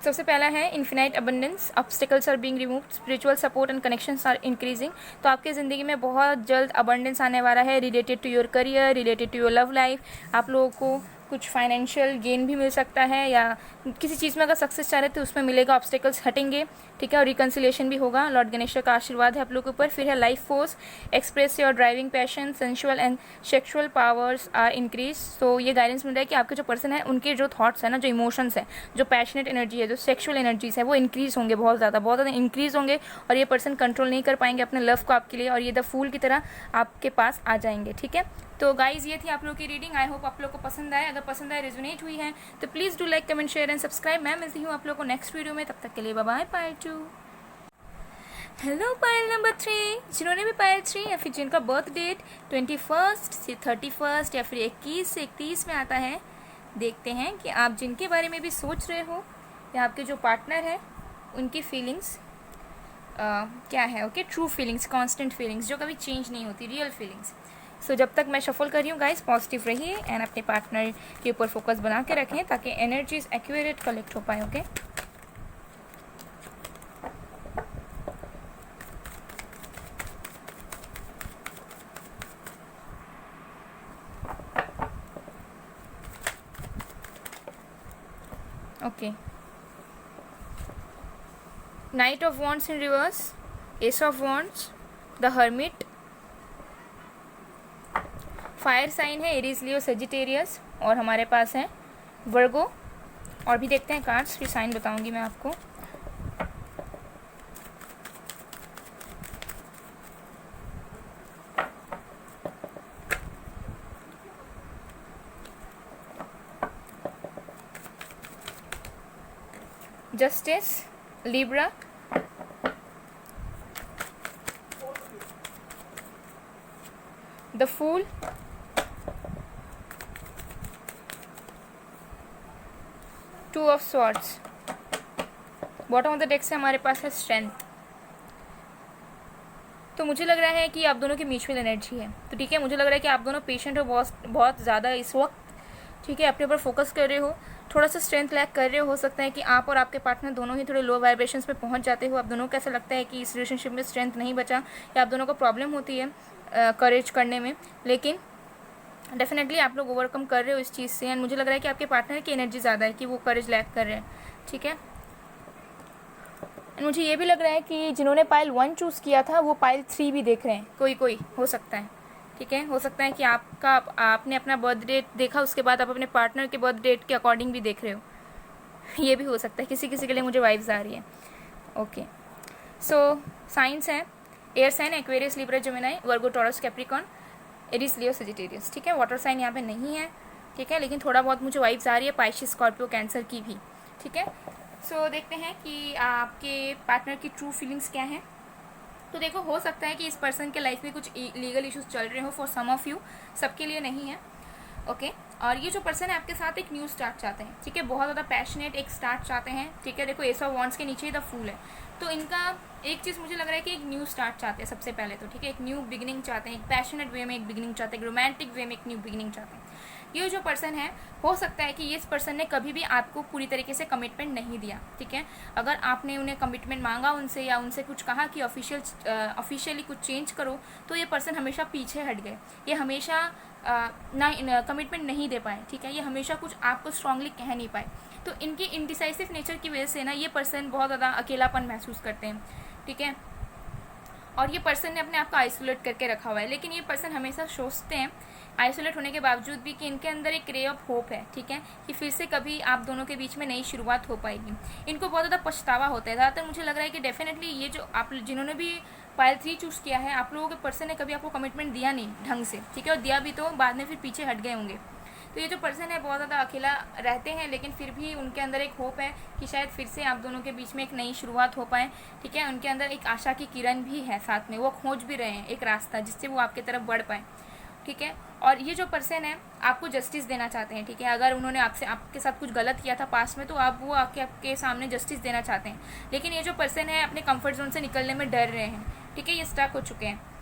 सबसे पहला है infinite abundance, obstacles are being removed, spiritual support and connections are increasing. तो आपके ज़िंदगी में बहुत जल्द अबंडेंस आने वाला है, related to your career, related to your love life. आप लोगों को कुछ फाइनेंशियल गेन भी मिल सकता है या किसी चीज़ में अगर सक्सेस चाह रहे थे उसमें मिलेगा, ऑब्स्टिकल्स हटेंगे, ठीक है, और रिकन्सिलिएशन भी होगा। लॉर्ड गणेश का आशीर्वाद है आप लोगों के ऊपर। फिर है life force, express your driving passion, sensual and sexual powers are increase. तो ये गाइडेंस मिल रहा है कि आपके जो पर्सन है उनके जो थॉट्स है ना, जो इमोशंस है, जो पैशनेट एनर्जी है, जो सेक्सुअल एनर्जीज है, वो इंक्रीज होंगे, बहुत ज़्यादा इंक्रीज होंगे और ये पर्सन कंट्रोल नहीं कर पाएंगे अपने लव को आपके लिए, और ये द फूल की तरह आपके पास आ जाएंगे, ठीक है। तो गाइज ये थी आप लोगों की रीडिंग, आई होप आप लोग को पसंद आए। अगर पसंद आए, रेजोनेट हुई है तो please do like, comment, share and subscribe. मैं मिलती हूँ आप लोगों को नेक्स्ट वीडियो में, तब तक के लिए बाय बाय। पायल 2, हेलो पायल नंबर 3, जिन्होंने भी पायल 3 या फिर जिनका बर्थ डेट 21 से 31 या फिर 21 से 31 में आता है, देखते हैं कि आप जिनके बारे में भी सोच रहे हो या आपके जो पार्टनर है उनकी फीलिंग्स क्या है। Okay, true feelings, constant feelings जो कभी चेंज नहीं होती, रियल फीलिंग्स। सो जब तक मैं शफल कर रही हूँ गाइस, पॉजिटिव रहिए एंड अपने पार्टनर के ऊपर फोकस बना के रखें ताकि एनर्जीज एक्यूरेट कलेक्ट हो पाए। Okay, okay, knight of wands in reverse, ace of wands, the hermit, fire sign है एरीज, लियो, सेजिटेरियस, और हमारे पास है वर्गो। और भी देखते हैं कार्ड्स, फिर साइन बताऊंगी मैं आपको। Justice, Libra, the the fool, two of swords. Bottom of the deck से हमारे पास है स्ट्रेंथ। तो मुझे लग रहा है कि आप दोनों की म्यूचुअल एनर्जी है। तो ठीक है, मुझे लग रहा है कि आप दोनों पेशेंट हो बहुत ज़्यादा इस वक्त, ठीक है, अपने ऊपर फोकस कर रहे हो, थोड़ा सा स्ट्रेंथ लैक कर रहे हो सकता है कि आप और आपके पार्टनर दोनों ही थोड़े लो वाइब्रेशंस पे पहुंच जाते हो। आप दोनों को ऐसा लगता है कि इस रिलेशनशिप में स्ट्रेंथ नहीं बचा, या आप दोनों को प्रॉब्लम होती है करेज करने में, लेकिन डेफिनेटली आप लोग ओवरकम कर रहे हो इस चीज़ से। एंड मुझे लग रहा है कि आपके पार्टनर की एनर्जी ज़्यादा है कि वो करेज लैक कर रहे हैं, ठीक है। मुझे ये भी लग रहा है कि जिन्होंने पाइल 1 चूज़ किया था वो पाइल 3 भी देख रहे हैं, कोई हो सकता है, ठीक है। हो सकता है कि आपने अपना बर्थ डेट देखा, उसके बाद आप अपने पार्टनर के बर्थ डेट के अकॉर्डिंग भी देख रहे हो, ये भी हो सकता है। किसी किसी के लिए मुझे वाइब्स आ रही है। ओके, सो साइंस है air sign, Aquarius, Libra, Gemini, Virgo, Taurus, Capricorn, Aries, Leo, Sagittarius, ठीक है। वाटर साइन यहाँ पे नहीं है, ठीक है, लेकिन थोड़ा बहुत मुझे वाइब्स आ रही है पाइसेस, स्कॉर्पियो, कैंसर की भी, ठीक है। सो देखते हैं कि आपके पार्टनर की ट्रू फीलिंग्स क्या हैं। तो देखो, हो सकता है कि इस पर्सन के लाइफ में कुछ लीगल इश्यूज चल रहे हो फॉर सम ऑफ यू, सबके लिए नहीं है, ओके। और ये जो पर्सन है आपके साथ एक न्यू स्टार्ट चाहते हैं, ठीक है, बहुत ज़्यादा पैशनेट एक स्टार्ट चाहते हैं, ठीक है। देखो, एस ऑफ वॉन्ड्स के नीचे ही द फूल है, तो इनका एक चीज़ मुझे लग रहा है कि एक न्यू स्टार्ट चाहते हैं सबसे पहले तो, ठीक है। एक न्यू बिगिनिंग चाहते हैं, एक पैशनेट वे में एक बिगिनिंग चाहते हैं, एक रोमांटिक वे में एक न्यू बिगिनिंग चाहते हैं। ये जो पर्सन है, हो सकता है कि ये इस पर्सन ने कभी भी आपको पूरी तरीके से कमिटमेंट नहीं दिया, ठीक है। अगर आपने उन्हें कमिटमेंट मांगा उनसे, या उनसे कुछ कहा कि ऑफिशियली कुछ चेंज करो, तो ये पर्सन हमेशा पीछे हट गए। ये हमेशा ना कमिटमेंट नहीं दे पाए, ठीक है। ये हमेशा कुछ आपको स्ट्रांगली कह नहीं पाए। तो इनकी इनडिसाइसिव नेचर की वजह से ना ये पर्सन बहुत ज़्यादा अकेलापन महसूस करते हैं, ठीक है। और ये पर्सन ने अपने आप को आइसोलेट करके रखा हुआ है, लेकिन ये पर्सन हमेशा सोचते हैं आइसोलेट होने के बावजूद भी कि इनके अंदर एक रे ऑफ होप है, ठीक है, कि फिर से कभी आप दोनों के बीच में नई शुरुआत हो पाएगी। इनको बहुत ज़्यादा पछतावा होता है। ज़्यादातर मुझे लग रहा है कि डेफिनेटली ये जो आप जिन्होंने भी पाइल 3 चूज़ किया है, आप लोगों के पर्सन ने कभी आपको कमिटमेंट दिया नहीं ढंग से, ठीक है, और दिया भी तो बाद में फिर पीछे हट गए होंगे। तो ये जो पर्सन है बहुत ज़्यादा अकेला रहते हैं, लेकिन फिर भी उनके अंदर एक होप है कि शायद फिर से आप दोनों के बीच में एक नई शुरुआत हो पाए, ठीक है। उनके अंदर एक आशा की किरण भी है साथ में, वो खोज भी रहे हैं एक रास्ता जिससे वो आपकी तरफ बढ़ पाए, ठीक है। और ये जो पर्सन है आपको जस्टिस देना चाहते हैं, ठीक है। अगर उन्होंने आपके साथ कुछ गलत किया था पास्ट में, तो आप वो आपके सामने जस्टिस देना चाहते हैं। लेकिन ये जो पर्सन है अपने कंफर्ट जोन से निकलने में डर रहे हैं, ठीक है, ये स्टक हो चुके हैं।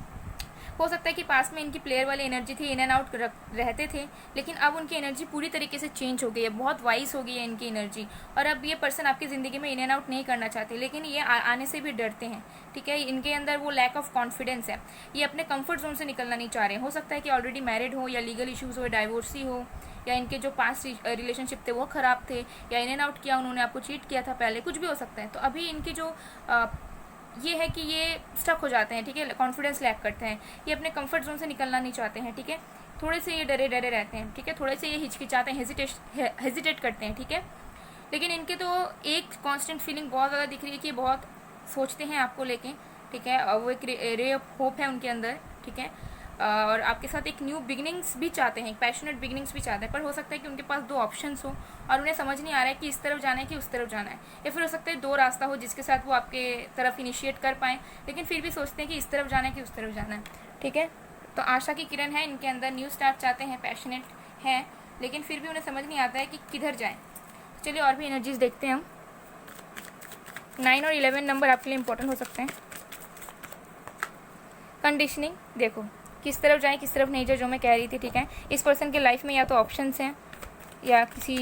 हो सकता है कि पास में इनकी प्लेयर वाली एनर्जी थी, इन एंड आउट रहते थे, लेकिन अब उनकी एनर्जी पूरी तरीके से चेंज हो गई है, बहुत वाइज हो गई है इनकी एनर्जी। और अब ये पर्सन आपकी ज़िंदगी में इन एंड आउट नहीं करना चाहते, लेकिन ये आने से भी डरते हैं, ठीक है। इनके अंदर वो लैक ऑफ कॉन्फिडेंस है, ये अपने कंफर्ट जोन से निकलना नहीं चाह रहे हैं। हो सकता है कि ऑलरेडी मैरिड हो, या लीगल इशूज़ हो, डाइवोर्सी हो, या इनके जो पास्ट रिलेशनशिप थे वो ख़राब थे, या इन एंड आउट किया उन्होंने, आपको चीट किया था पहले, कुछ भी हो सकता है। तो अभी इनकी जो ये है कि ये स्टक हो जाते हैं, ठीक है, कॉन्फिडेंस लैक करते हैं, ये अपने कंफर्ट जोन से निकलना नहीं चाहते हैं, ठीक है। थोड़े से ये डरे रहते हैं, ठीक है, थोड़े से ये हिचकिचाते हैं, हेजिटेट करते हैं, ठीक है। लेकिन इनके तो एक कांस्टेंट फीलिंग बहुत ज़्यादा दिख रही है कि बहुत सोचते हैं आपको लेके, ठीक है। और वो एक रे ऑफ होप है उनके अंदर, ठीक है। और आपके साथ एक न्यू बिगिनिंग्स भी चाहते हैं, एक पैशनेट बिगिनिंग्स भी चाहते हैं, पर हो सकता है कि उनके पास 2 ऑप्शंस हो और उन्हें समझ नहीं आ रहा है कि इस तरफ जाना है कि उस तरफ जाना है, या फिर हो सकता है 2 रास्ता हो जिसके साथ वो आपके तरफ इनिशिएट कर पाएँ, लेकिन फिर भी सोचते हैं कि इस तरफ जाना है कि उस तरफ जाना है, ठीक है। तो आशा की किरण है इनके अंदर, न्यू स्टार्ट चाहते हैं, पैशनेट हैं, लेकिन फिर भी उन्हें समझ नहीं आता है कि किधर जाएँ। चलिए और भी एनर्जीज देखते हैं हम। 9 और 11 नंबर आपके लिए इंपॉर्टेंट हो सकते हैं। कंडीशनिंग, देखो किस तरफ जाएं किस तरफ नहीं जाए, जो मैं कह रही थी, ठीक है। इस पर्सन के लाइफ में या तो ऑप्शंस हैं या किसी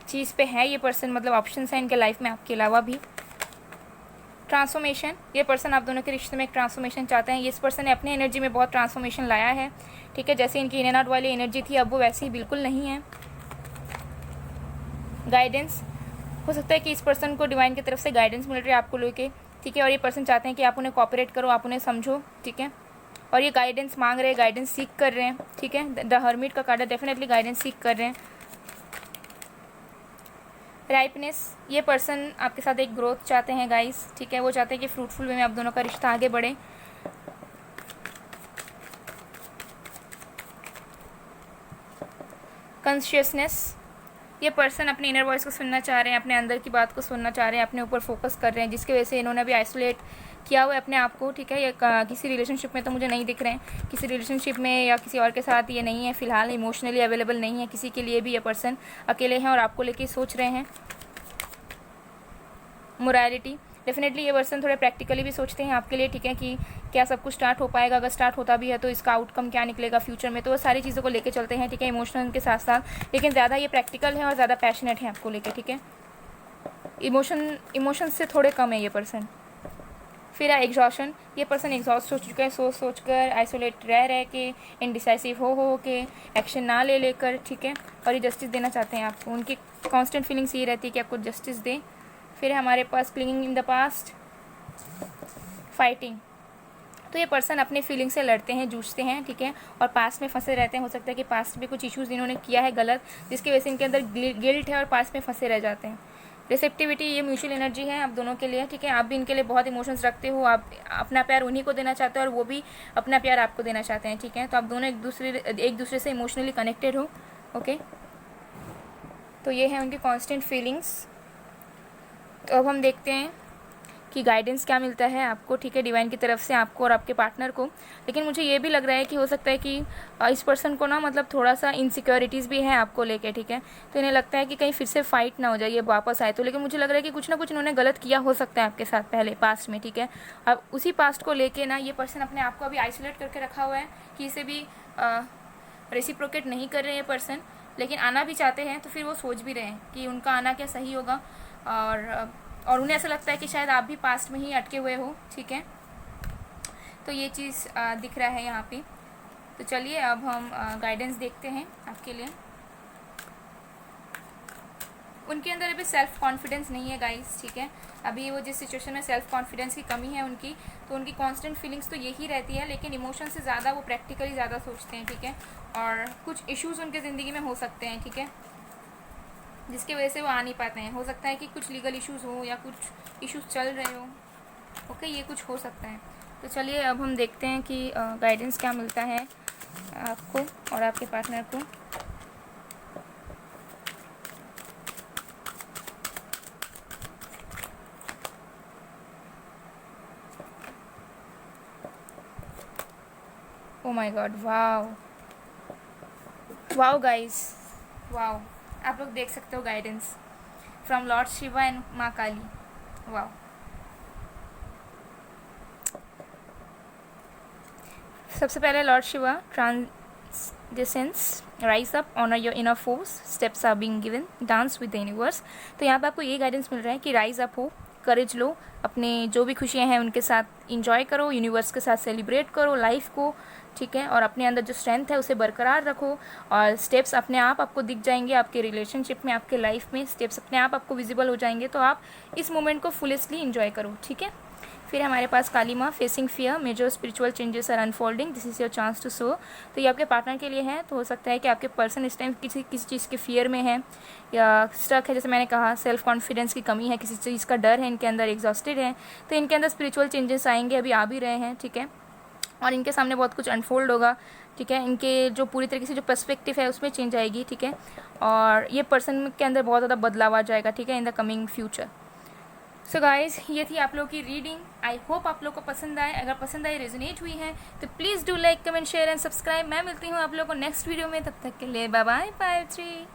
चीज़ पे है ये पर्सन, मतलब ऑप्शंस हैं इनके लाइफ में आपके अलावा भी। ट्रांसफॉर्मेशन, ये पर्सन आप दोनों के रिश्ते में एक ट्रांसफॉर्मेशन चाहते हैं। इस पर्सन ने अपनी एनर्जी में बहुत ट्रांसफॉर्मेशन लाया है, ठीक है। जैसे इनकी इन एंड आउट वाली एनर्जी थी, अब वो वैसी ही बिल्कुल नहीं है। गाइडेंस, हो सकता है कि इस पर्सन को डिवाइन की तरफ से गाइडेंस मिल रही है आपको लेके, ठीक है। और ये पर्सन चाहते हैं कि आप उन्हें कोऑपरेट करो, आप उन्हें समझो, ठीक है। और ये गाइडेंस मांग रहे हैं, गाइडेंस सीख कर रहे हैं, ठीक है। द हर्मिट का कार्ड है, डेफिनेटली गाइडेंस सीख कर रहे हैं। राइपनेस, ये पर्सन आपके साथ एक ग्रोथ चाहते हैं गाइस, ठीक है। वो चाहते हैं कि फ्रूटफुल वे में आप दोनों का रिश्ता आगे बढ़े। कॉन्शियसनेस, ये पर्सन अपने इनर वॉइस को सुनना चाह रहे हैं, अपने अंदर की बात को सुनना चाह रहे हैं, अपने ऊपर फोकस कर रहे हैं, जिसकी वजह से इन्होंने भी आइसोलेट किया हुआ है अपने आप को, ठीक है। ये किसी रिलेशनशिप में तो मुझे नहीं दिख रहे हैं, किसी रिलेशनशिप में या किसी और के साथ ये नहीं है फिलहाल, इमोशनली अवेलेबल नहीं है किसी के लिए भी। ये पर्सन अकेले हैं और आपको लेके सोच रहे हैं। मोरालिटी, डेफिनेटली ये पर्सन थोड़े प्रैक्टिकली भी सोचते हैं आपके लिए, ठीक है, कि क्या सब कुछ स्टार्ट हो पाएगा, अगर स्टार्ट होता भी है तो इसका आउटकम क्या निकलेगा फ्यूचर में, तो वो सारी चीज़ों को लेके चलते हैं, ठीक है, इमोशनल के साथ साथ, लेकिन ज़्यादा ये प्रैक्टिकल है और ज़्यादा पैशनेट है आपको लेके, ठीक है। इमोशन से थोड़े कम है ये पर्सन। फिर एग्जॉशन, ये पर्सन एग्जॉस्ट हो चुका है सोच कर, आइसोलेट रह के, इनडिसाइसिव हो के, एक्शन ना ले लेकर, ठीक है, और ये जस्टिस देना चाहते हैं आपको। उनकी कांस्टेंट फीलिंग्स ये रहती है कि आपको जस्टिस दें। फिर हमारे पास clinging in the past, fighting, तो ये पर्सन अपने फीलिंग से लड़ते हैं, जूझते हैं, ठीक है, और पास्ट में फंसे रहते हैं। हो सकता है कि पास्ट में कुछ इश्यूज़ इन्होंने किया है गलत, जिसकी वजह से इनके अंदर गिल्ट है और पास्ट में फंसे रह जाते हैं। रिसेप्टिविटी, ये म्यूचुअल एनर्जी है आप दोनों के लिए, ठीक है। आप भी इनके लिए बहुत इमोशंस रखते हो, आप अपना प्यार उन्हीं को देना चाहते हो और वो भी अपना प्यार आपको देना चाहते हैं, ठीक है। तो आप दोनों एक दूसरे से इमोशनली कनेक्टेड हो, ओके। तो ये है उनकी कॉन्स्टेंट फीलिंग्स। तो अब हम देखते हैं कि गाइडेंस क्या मिलता है आपको, ठीक है, डिवाइन की तरफ से आपको और आपके पार्टनर को। लेकिन मुझे ये भी लग रहा है कि हो सकता है कि इस पर्सन को ना मतलब थोड़ा सा इनसिक्योरिटीज़ भी है आपको लेके, ठीक है। तो इन्हें लगता है कि कहीं फिर से फाइट ना हो जाए, ये वापस आए तो। लेकिन मुझे लग रहा है कि कुछ ना कुछ इन्होंने गलत किया हो सकता है आपके साथ पहले पास्ट में, ठीक है। अब उसी पास्ट को लेके ना ये पर्सन अपने आप को अभी आइसोलेट करके रखा हुआ है कि इसे भी रेसिप्रोकेट नहीं कर रहे हैं पर्सन, लेकिन आना भी चाहते हैं। तो फिर वो सोच भी रहे हैं कि उनका आना क्या सही होगा, और उन्हें ऐसा लगता है कि शायद आप भी पास्ट में ही अटके हुए हो, ठीक है। तो ये चीज़ दिख रहा है यहाँ पे। तो चलिए अब हम गाइडेंस देखते हैं आपके लिए। उनके अंदर अभी सेल्फ कॉन्फिडेंस नहीं है गाइस, ठीक है। अभी वो जिस सिचुएशन में सेल्फ कॉन्फिडेंस की कमी है उनकी, तो उनकी कांस्टेंट फीलिंग्स तो यही रहती है, लेकिन इमोशन से ज़्यादा वो प्रैक्टिकली ज़्यादा सोचते हैं, ठीक है। और कुछ इश्यूज़ उनके ज़िंदगी में हो सकते हैं, ठीक है, जिसकी वजह से वो आ नहीं पाते हैं। हो सकता है कि कुछ लीगल इश्यूज़ हो या कुछ इश्यूज़ चल रहे हो, ओके, ये कुछ हो सकता है। तो चलिए अब हम देखते हैं कि गाइडेंस क्या मिलता है आपको और आपके पार्टनर को। Oh my god, wow wow guys, wow, आप लोग देख सकते हो guidance from Lord Shiva and Maa Kali, wow. सबसे पहले Lord Shiva, transcendence, rise up, honour your inner force, steps are being given, dance with the universe. तो यहाँ पे आपको ये गाइडेंस मिल रहा है कि राइज अप हो, करेज लो, अपने जो भी खुशियाँ हैं उनके साथ इंजॉय करो, यूनिवर्स के साथ सेलिब्रेट करो लाइफ को, ठीक है, और अपने अंदर जो स्ट्रेंथ है उसे बरकरार रखो। और स्टेप्स अपने आप आपको दिख जाएंगे आपके रिलेशनशिप में, आपके लाइफ में स्टेप्स अपने आप आपको विजिबल हो जाएंगे। तो आप इस मोमेंट को फुलेस्टली इंजॉय करो, ठीक है। फिर हमारे पास Kali Maa, facing fear, major spiritual changes are unfolding, this is your chance to sow. तो ये आपके पार्टनर के लिए है। तो हो सकता है कि आपके पर्सन इस टाइम किसी चीज़ के फियर में है या स्टक है, जैसे मैंने कहा सेल्फ कॉन्फिडेंस की कमी है, किसी चीज़ का डर है इनके अंदर, एग्जॉस्टेड है। तो इनके अंदर स्पिरिचुअल चेंजेस आएंगे, अभी आ भी रहे हैं, ठीक है, और इनके सामने बहुत कुछ अनफोल्ड होगा, ठीक है। इनके जो पूरी तरीके से जो पर्सपेक्टिव है उसमें चेंज आएगी, ठीक है, और ये पर्सन के अंदर बहुत ज़्यादा बदलाव आ जाएगा, ठीक है, in the coming future. So guys, ये थी आप लोगों की रीडिंग। आई होप आप लोग को पसंद आए। अगर पसंद आई, रेजोनेट हुई है, तो please do like, comment, share and subscribe. मैं मिलती हूँ आप लोगों को नेक्स्ट वीडियो में, तब तक के लिए बाय बाय, 5 3।